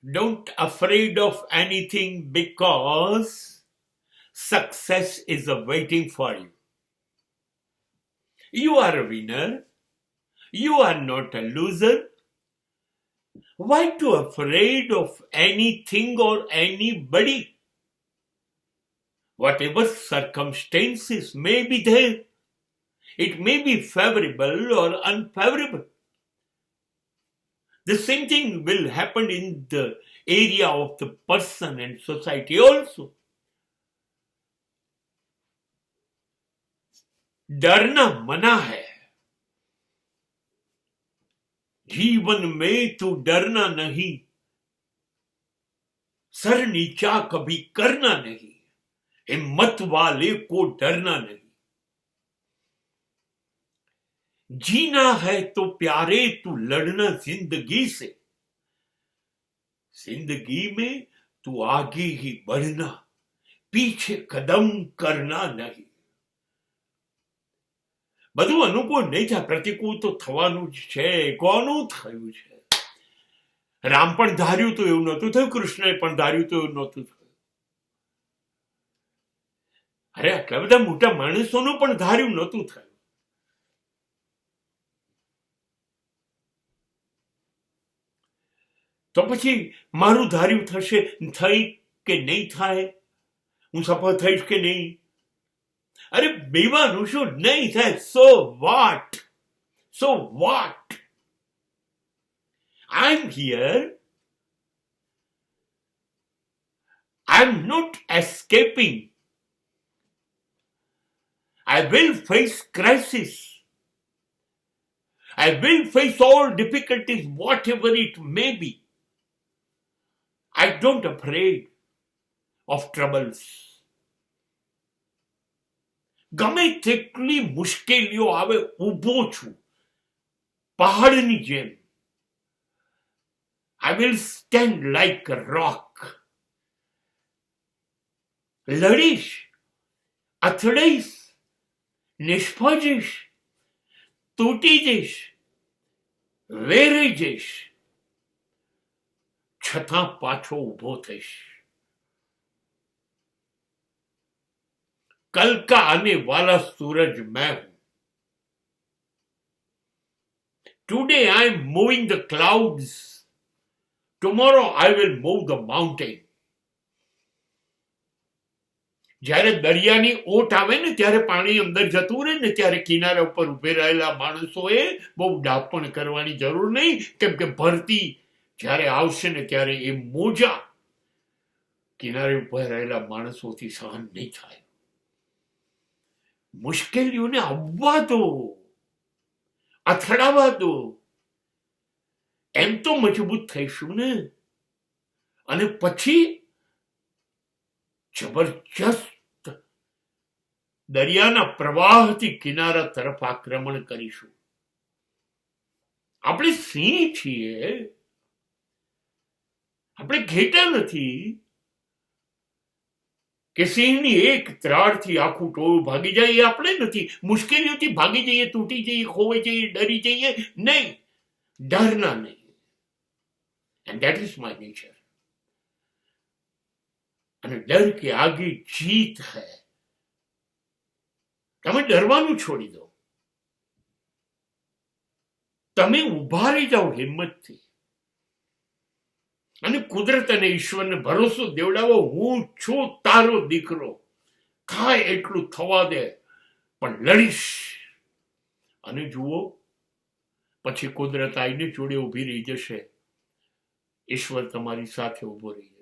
Don't afraid of anything because success is waiting for you. You are a winner. You are not a loser. Why to afraid of anything or anybody? Whatever circumstances may be there, it may be favorable or unfavorable. The same thing will happen in the area of the person and society also. डरना मना है, जीवन में तू डरना नहीं, sir नीचा कभी करना नहीं, हिम्मत वाले को डरना नहीं। जीना है तो प्यारे तू लड़ना जिंदगी से, जिंदगी में तू आगे ही बढ़ना, पीछे कदम करना नहीं। બધું અનુકૂળ નહીં થાય, પ્રતિકૂળ તો થવાનું જ છે. કોનું થયું છે? રામ પણ ધાર્યું તો એવું નહોતું થયું, કૃષ્ણએ પણ ધાર્યું તો એવું નહોતું થયું. અરે આટલા બધા મોટા માણસોનું પણ ધાર્યું નહોતું થયું. તો પછી મારું ધાર્યું થશે, થઈ કે નહીં થાય? હું સફળ થઈશ કે નહીં? અરે બેવાનું શું? નહીં થાય, so what? So what? I'm here. I'm not escaping. I will face crisis. I will face all difficulties, whatever it may be. I don't afraid of troubles. ગમે તેટલી મુશ્કેલીઓ આવે, ઊભો છું પહાડની જેમ. I will stand like a rock. લડીશ, અથડાઈશ, નિષ્ફળ જઈશ, તૂટી જઈશ, વેરાઈ જઈશ, છતાં પાછો ઊભો થઈશ. कल का आने वाला सूरज मैं हूं. Today I am moving the clouds. Tomorrow I will move the mountain. જ્યારે દરિયાની ઓટ આવે ને ત્યારે પાણી અંદર જતું રહે ને ત્યારે કિનારા ઉપર ઉભે રહેલા માણસોએ બહુ ડાપણ કરવાની જરૂર નહીં, કેમ કે ભરતી જ્યારે આવશે ને ત્યારે એ મોજા કિનારે ઉભા રહેલા માણસોથી સહન નહીં થાય. મુશ્કેલીઓને આવવા દો, અથડાવા દો, એમ તો મજબૂત થઈશું ને. અને પછી જબરજસ્ત દરિયાના પ્રવાહથી કિનારા તરફ આક્રમણ કરીશું. આપણે સિંહ છીએ, આપણે ઘેટા નથી કે સિંહની એક ત્રાડથી આખું ટોળું ભાગી જાય. એ આપણે નથી. મુશ્કેલીઓથી ભાગી જઈએ, તૂટી જઈએ, ખોવાઈ જઈએ, ડરી જઈએ નહીં. ડરના નહીં. And that is my nature. અને ડર કે આગે જીત હૈ. તમે ડરવાનું છોડી દો, તમે ઉભા રહી જાઓ હિંમતથી અને કુદરત અને ઈશ્વરને ભરોસો દેવડાવો. હું છું તારો દીકરો, થાય એટલું થવા દે, પણ લડીશ. અને જુઓ, પછી કુદરત આવીને જોડે ઊભી રહી જશે. ઈશ્વર તમારી સાથે ઊભો રહી જશે.